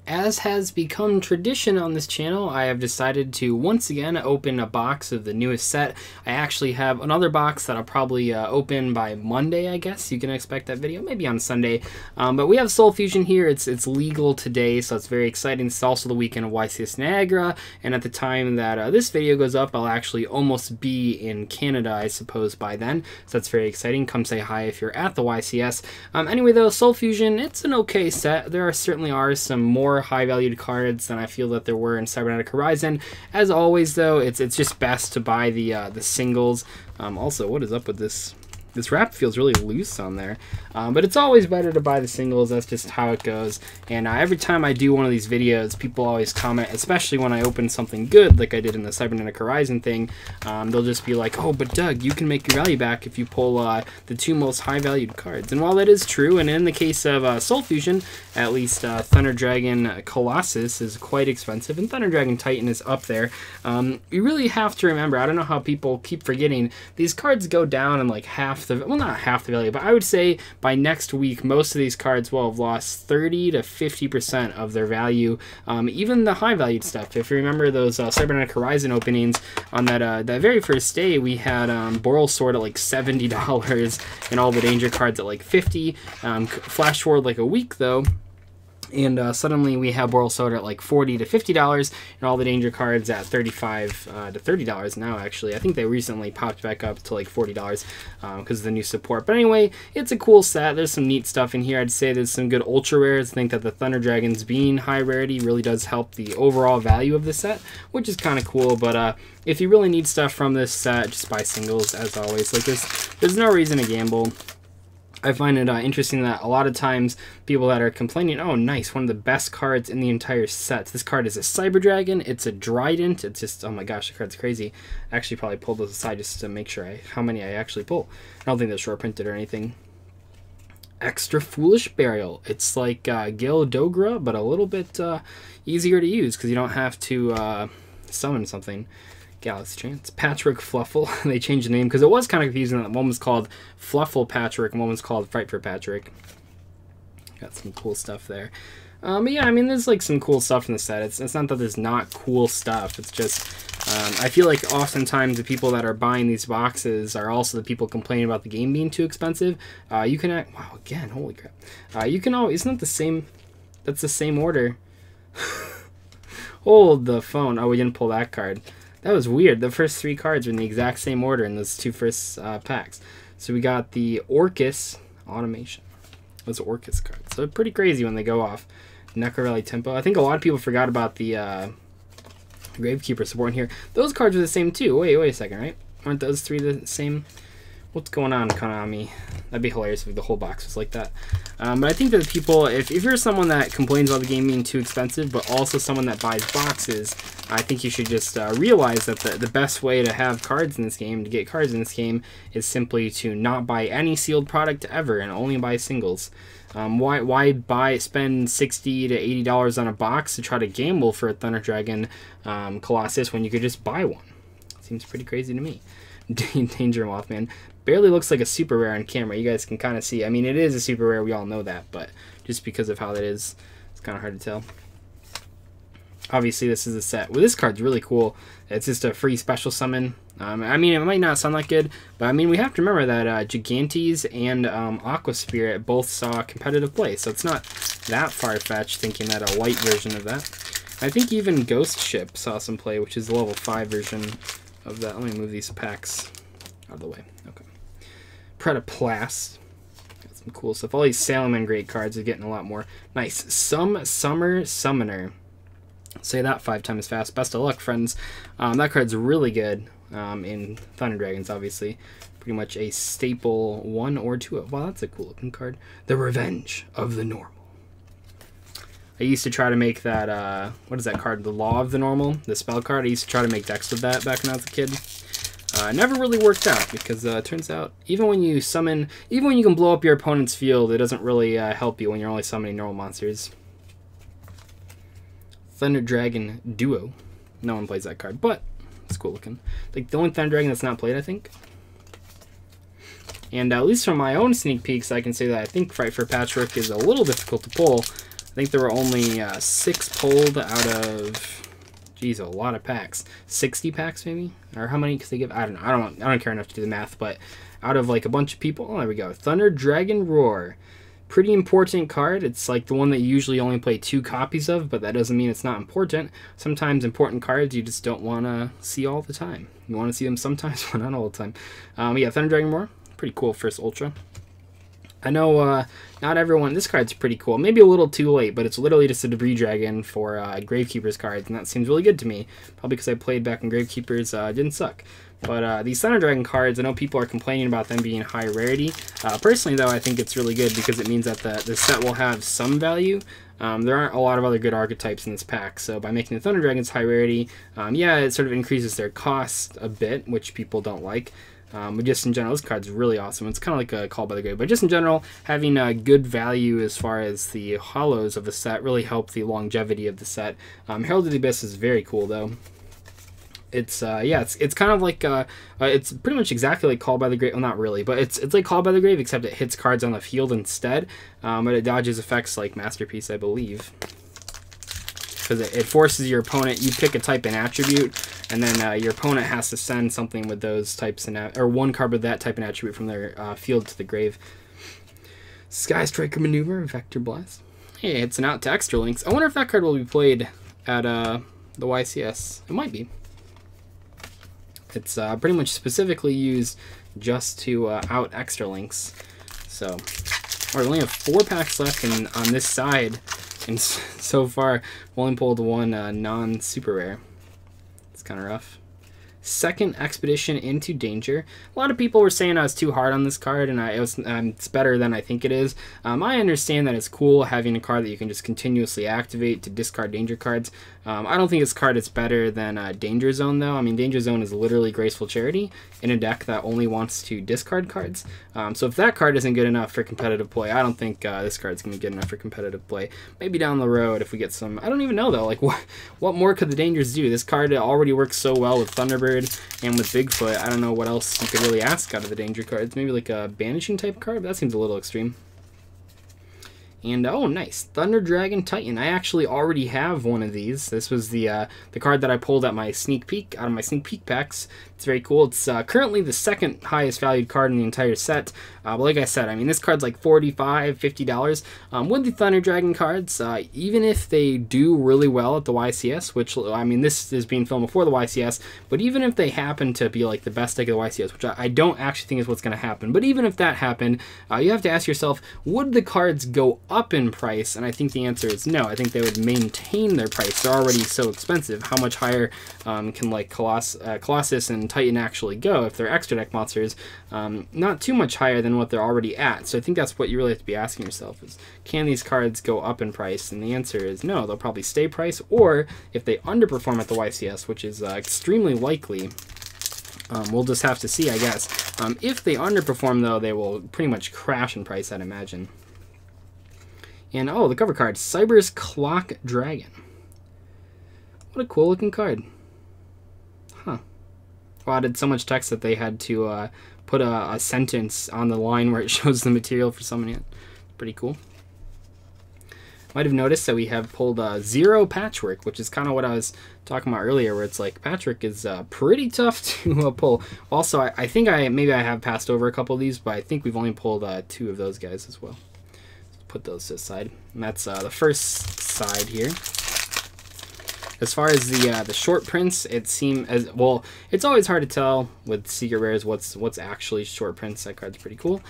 As has become tradition on this channel, I have decided to once again open a box of the newest set. I actually have another box that I'll probably open by Monday, I guess. You can expect that video, maybe on Sunday. But we have Soul Fusion here. It's legal today, so it's very exciting. It's also the weekend of YCS Niagara, and at the time that this video goes up, I'll actually almost be in Canada, I suppose, by then. So that's very exciting. Come say hi if you're at the YCS. Anyway, though, Soul Fusion, it's an okay set. There certainly are some more high-valued cards than I feel that there were in Cybernetic Horizon. As always, though, it's just best to buy the singles. Also, what is up with this? This wrap feels really loose on there, but it's always better to buy the singles. That's just how it goes. And every time I do one of these videos, people always comment, especially when I open something good, like I did in the Cybernetic Horizon thing. They'll just be like, "Oh, but Doug, you can make your value back if you pull the two most high-valued cards." And while that is true, and in the case of Soul Fusion, at least Thunder Dragon Colossus is quite expensive, and Thunder Dragon Titan is up there. You really have to remember, I don't know how people keep forgetting, these cards go down in like half the, well, not half the value, but I would say by next week, most of these cards will have lost 30 to 50% of their value. Even the high-valued stuff. If you remember those Cybernetic Horizon openings, on that very first day, we had Boral Sword at like $70, and all the danger cards at like 50. Flash forward like a week, though, and suddenly we have Boral Sword at like $40 to $50, and all the danger cards at $35 to $30 now, actually. I think they recently popped back up to like $40 because of the new support. But anyway, it's a cool set. There's some neat stuff in here. I'd say there's some good ultra rares. I think that the Thunder Dragons being high rarity really does help the overall value of the set, which is kind of cool. But if you really need stuff from this set, just buy singles, as always. Like, there's no reason to gamble. I find it interesting that a lot of times people that are complaining, "Oh, nice, one of the best cards in the entire set." This card is a Cyber Dragon. It's a Trident. It's just, oh my gosh, the card's crazy. I actually probably pulled those aside just to make sure how many I actually pull. I don't think they're short printed or anything. Extra Foolish Burial. It's like Gil Dogra, but a little bit easier to use because you don't have to summon something. Galaxy Chance. Patchwork Fluffle. They changed the name because it was kind of confusing that one was called Fluffle Patchwork and one was called Fight for Patchwork. Got some cool stuff there. But yeah, I mean, there's like some cool stuff in the set. It's not that there's not cool stuff. It's just, I feel like oftentimes the people that are buying these boxes are also the people complaining about the game being too expensive. You can, wow, again, holy crap. You can always, isn't that the same, that's the same order. Hold the phone. Oh, we didn't pull that card. That was weird. The first three cards are in the exact same order in those two first packs. So we got the Orcus Automation. Those Orcus cards. So pretty crazy when they go off. Necro Tempo. I think a lot of people forgot about the Gravekeeper support in here. Those cards are the same too. Wait a second, right? Aren't those three the same? What's going on, Konami? That'd be hilarious if the whole box was like that. But I think that the people, if you're someone that complains about the game being too expensive, but also someone that buys boxes, I think you should just realize that the best way to have cards in this game, to get cards in this game, is simply to not buy any sealed product ever and only buy singles. Why spend $60 to $80 on a box to try to gamble for a Thunder Dragon Colossus when you could just buy one? Seems pretty crazy to me. Danger Mothman. Barely looks like a super rare on camera. You guys can kind of see. I mean, it is a super rare. We all know that. But just because of how that is, it's kind of hard to tell. Obviously, this is a set. Well, this card's really cool. It's just a free special summon. I mean, it might not sound that good. But, I mean, we have to remember that Gigantes and Aqua Spirit both saw competitive play. So it's not that far-fetched thinking that a white version of that. I think even Ghost Ship saw some play, which is the level 5 version of that. Let me move these packs out of the way. Okay. Predaplast. Got some cool stuff. All these Sailorman Great cards are getting a lot more. Nice. Summer Summoner. Say that 5 times fast. Best of luck, friends. That card's really good in Thunder Dragons, obviously. Pretty much a staple 1 or 2 of. Wow, that's a cool looking card. The Revenge of the Normal. I used to try to make that, what is that card? The Law of the Normal, the spell card. I used to try to make decks with that back when I was a kid. Never really worked out because it turns out even when you summon, even when you can blow up your opponent's field, it doesn't really help you when you're only summoning normal monsters. Thunder Dragon Duo. No one plays that card, but it's cool looking. Like the only Thunder Dragon that's not played, I think. And at least from my own sneak peeks, I can say that I think Fight for Patchwork is a little difficult to pull. I think there were only 6 pulled out of, geez, a lot of packs. 60 packs maybe? Or how many could they give? I don't know. I don't care enough to do the math, but out of like a bunch of people, oh, there we go. Thunder Dragon Roar. Pretty important card. It's like the one that you usually only play 2 copies of, but that doesn't mean it's not important. Sometimes important cards you just don't want to see all the time. You want to see them sometimes, but not all the time. Yeah, Thunder Dragon Roar. Pretty cool first Ultra. I know not everyone... This card's pretty cool. Maybe a little too late, but it's literally just a Debris Dragon for Gravekeeper's cards, and that seems really good to me. Probably because I played back when Gravekeepers didn't suck. But these Thunder Dragon cards, I know people are complaining about them being high rarity. Personally, though, I think it's really good because it means that the set will have some value. There aren't a lot of other good archetypes in this pack, so by making the Thunder Dragons high rarity, yeah, it sort of increases their cost a bit, which people don't like. But just in general, this card's really awesome. It's kind of like a Call by the Grave. But just in general, having a good value as far as the hollows of the set really help the longevity of the set. Herald of the Abyss is very cool, though. It's yeah, it's kind of like it's pretty much exactly like Call by the Grave. Well, not really, but it's like Call by the Grave, except it hits cards on the field instead. But it dodges effects like Masterpiece, I believe. Because it forces your opponent, you pick a type and attribute, and then your opponent has to send something with those types or one card with that type and attribute from their field to the grave. Sky Striker Maneuver, Vector Blast. Hey, it's an out to Extra Links. I wonder if that card will be played at the YCS. It might be. It's pretty much specifically used just to out Extra Links. So, we only have 4 packs left on this side. And so far, we've only pulled one non-super rare. It's kind of rough. Second Expedition into Danger. A lot of people were saying I was too hard on this card, and it's better than I think it is. I understand that it's cool having a card that you can just continuously activate to discard danger cards. I don't think this card is better than Danger Zone, though. I mean, Danger Zone is literally Graceful Charity in a deck that only wants to discard cards. So if that card isn't good enough for competitive play, I don't think this card's going to be good enough for competitive play. Maybe down the road if we get some... I don't even know, though. Like, what more could the Dangers do? This card already works so well with Thunderbird and with Bigfoot. I don't know what else you could really ask out of the Danger cards. Maybe like a Banishing type card, but that seems a little extreme. And oh, nice, Thunder Dragon Titan. I actually already have one of these. This was the card that I pulled at my sneak peek out of my sneak peek packs. It's very cool. It's currently the second highest valued card in the entire set. But like I said, I mean, this card's like $45, $50. With the Thunder Dragon cards, even if they do really well at the YCS, which I mean, this is being filmed before the YCS, but even if they happen to be like the best deck of the YCS, which I don't actually think is what's going to happen, but even if that happened, you have to ask yourself, would the cards go up in price? And I think the answer is no. I think they would maintain their price. They're already so expensive. How much higher can like Colossus and Titan actually go if they're extra deck monsters? Not too much higher than what they're already at. So I think that's what you really have to be asking yourself is, can these cards go up in price? And the answer is no. They'll probably stay price, or if they underperform at the YCS, which is extremely likely, we'll just have to see, I guess. If they underperform, though, they will pretty much crash in price, I'd imagine. And oh, the cover card, Cyber's Clock Dragon. What a cool looking card. Huh. Well, I did so much text that they had to put a sentence on the line where it shows the material for summoning it. Pretty cool. Might have noticed that we have pulled 0 Patchwork, which is kind of what I was talking about earlier, where it's like Patchwork is pretty tough to pull. Also, I think maybe I have passed over a couple of these, but I think we've only pulled 2 of those guys as well. Put those to the side, and that's the first side here. As far as the short prints, it seems as well. It's always hard to tell with secret rares what's actually short prints. That card's pretty cool.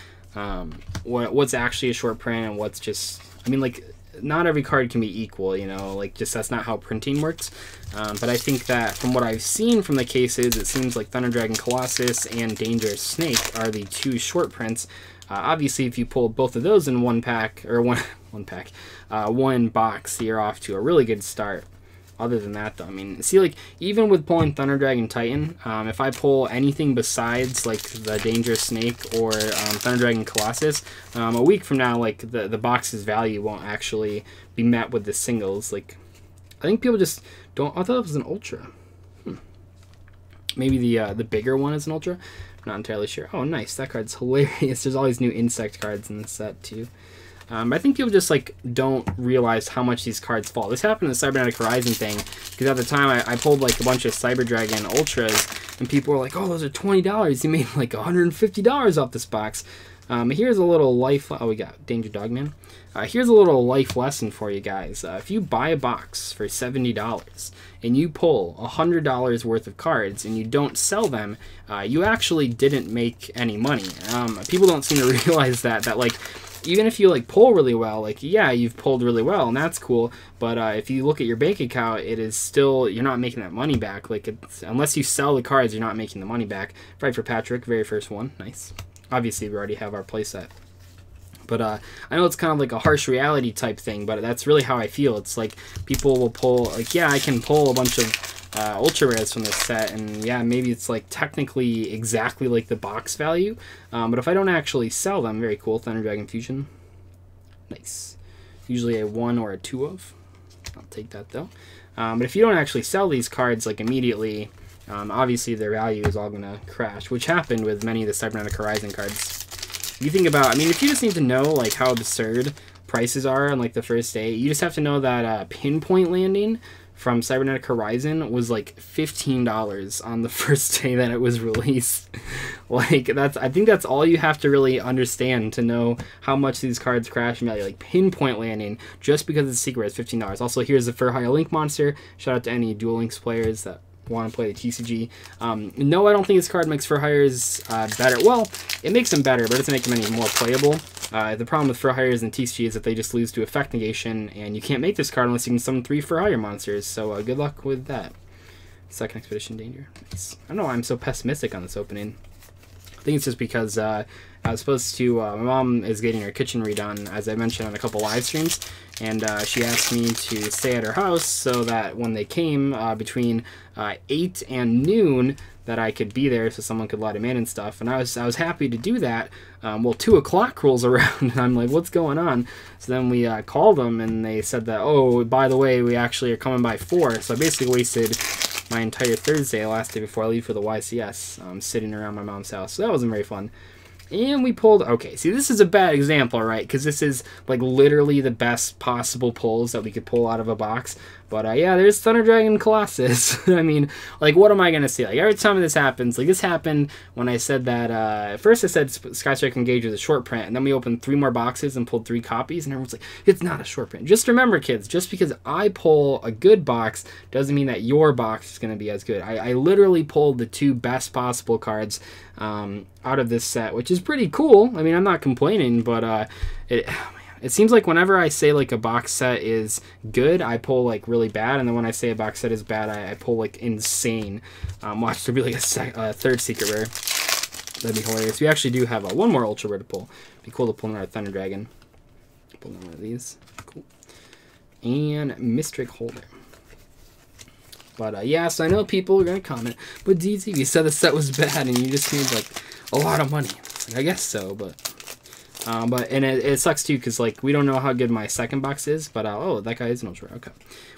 What's actually a short print and what's just, I mean, like, not every card can be equal, you know, like, just that's not how printing works. But I think that from what I've seen from the cases, it seems like Thunder Dragon Colossus and Dangerous Snake are the 2 short prints. Obviously, if you pull both of those in one pack, or one box, you're off to a really good start. Other than that, though, I mean, see, like, even with pulling Thunder Dragon Titan, if I pull anything besides, like, the Dangerous Snake or Thunder Dragon Colossus, a week from now, like, the box's value won't actually be met with the singles. Like, I think people just don't... I thought it was an Ultra. Maybe the bigger one is an Ultra. I'm not entirely sure. Oh, nice. That card's hilarious. There's all these new insect cards in the set, too. I think people just like don't realize how much these cards fall. This happened in the Cybernetic Horizon thing, because at the time I pulled like a bunch of Cyber Dragon Ultras, and people were like, oh, those are $20. You made like $150 off this box. Here's a little life. Oh, we got Danger Dogman. Here's a little life lesson for you guys. If you buy a box for $70 and you pull $100 worth of cards and you don't sell them, you actually didn't make any money. People don't seem to realize that like, even if you like pull really well, like, yeah, you've pulled really well and that's cool, but if you look at your bank account, it is still, you're not making that money back. Like, unless you sell the cards, you're not making the money back. Right for Patrick, very first one, nice. Obviously, we already have our playset. But I know it's kind of like a harsh reality type thing, but that's really how I feel. It's like people will pull, like, yeah, I can pull a bunch of ultra rares from this set, and yeah, maybe it's like technically exactly like the box value, but if I don't actually sell them, very cool. Thunder Dragon Fusion, nice. Usually a 1 or a 2 of. I'll take that though. But if you don't actually sell these cards like immediately, obviously their value is all gonna crash, which happened with many of the Cybernetic Horizon cards. You think about, I mean, if you just need to know like how absurd prices are on like the first day, you just have to know that Pinpoint Landing from Cybernetic Horizon was like $15 on the first day that it was released. Like, I think that's all you have to really understand to know how much these cards crash in value. Like Pinpoint Landing, just because it's secret, is $15. Also, here's the For Hire Link monster. Shout out to any Duel Links players that want to play the TCG. No, I don't think this card makes For Hires better. Well, it makes them better, but it doesn't make them any more playable. The problem with For Hires and TCG is that they just lose to effect negation, and you can't make this card unless you can summon 3 For Hire monsters, so good luck with that. Second Expedition Danger. Nice. I don't know why I'm so pessimistic on this opening. I think it's just because I was supposed to, my mom is getting her kitchen redone, as I mentioned on a couple live streams, and she asked me to stay at her house so that when they came between 8 and noon, that I could be there so someone could let him in and stuff. And I was happy to do that. Well, 2 o'clock rolls around, and I'm like, what's going on? So then we called them, and they said that, oh, by the way, we actually are coming by 4. So I basically wasted my entire Thursday, last day before I leave for the YCS, sitting around my mom's house. So that wasn't very fun. And we pulled, okay, see, this is a bad example, right? Because this is, like, literally the best possible pulls that we could pull out of a box. But, yeah, there's Thunder Dragon Colossus. I mean, like, what am I going to say? Like, every time this happens, like, this happened when I said that, at first I said Skystrike Engage was a short print, and then we opened 3 more boxes and pulled 3 copies, and everyone's like, it's not a short print. Just remember, kids, just because I pull a good box doesn't mean that your box is going to be as good. I literally pulled the 2 best possible cards out of this set, which is pretty cool. I mean, I'm not complaining, but it seems like whenever I say like a box set is good, I pull like really bad, and then when I say a box set is bad, I pull like insane. Watch, there'll be like a third secret rare. That'd be hilarious. We actually do have one more ultra rare to pull. It'd be cool to pull another Thunder Dragon. Pull one of these. Cool. And Mystric Holder. But yeah, so I know people are gonna comment, but Dzeeff, you said the set was bad and you just made like a lot of money. Like, I guess so, but it sucks too, because like we don't know how good my second box is. But oh, that guy is an ultra. Okay,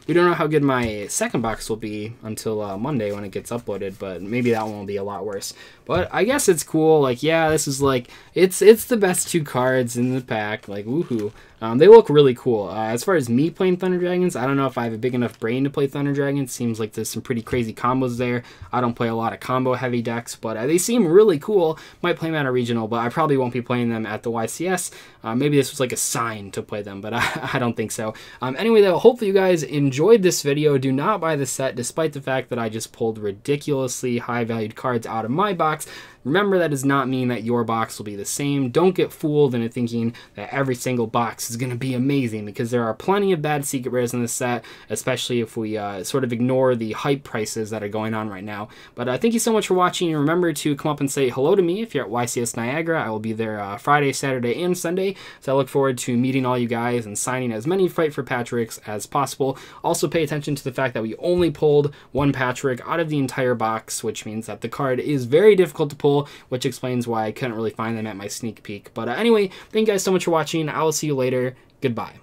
we don't know how good my second box will be until Monday when it gets uploaded. But maybe that one will be a lot worse. But I guess it's cool. Like, yeah, this is like it's the best 2 cards in the pack. Like, woohoo! They look really cool. As far as me playing Thunder Dragons, I don't know if I have a big enough brain to play Thunder Dragons. Seems like there's some pretty crazy combos there. I don't play a lot of combo heavy decks, but they seem really cool. Might play them at a regional, but I probably won't be playing them at the YCS. Maybe this was like a sign to play them, but I don't think so. Anyway, though, hopefully you guys enjoyed this video. Do not buy the set, despite the fact that I just pulled ridiculously high-valued cards out of my box. Remember, that does not mean that your box will be the same. Don't get fooled into thinking that every single box is going to be amazing, because there are plenty of bad secret rares in this set, especially if we sort of ignore the hype prices that are going on right now. But thank you so much for watching, and remember to come up and say hello to me if you're at YCS Niagara. I will be there Friday, Saturday, and Sunday, so I look forward to meeting all you guys and signing as many Fight for Patricks as possible. Also, pay attention to the fact that we only pulled 1 Patrick out of the entire box, which means that the card is very difficult to pull, which explains why I couldn't really find them at my sneak peek. But anyway, thank you guys so much for watching. I will see you later. Goodbye.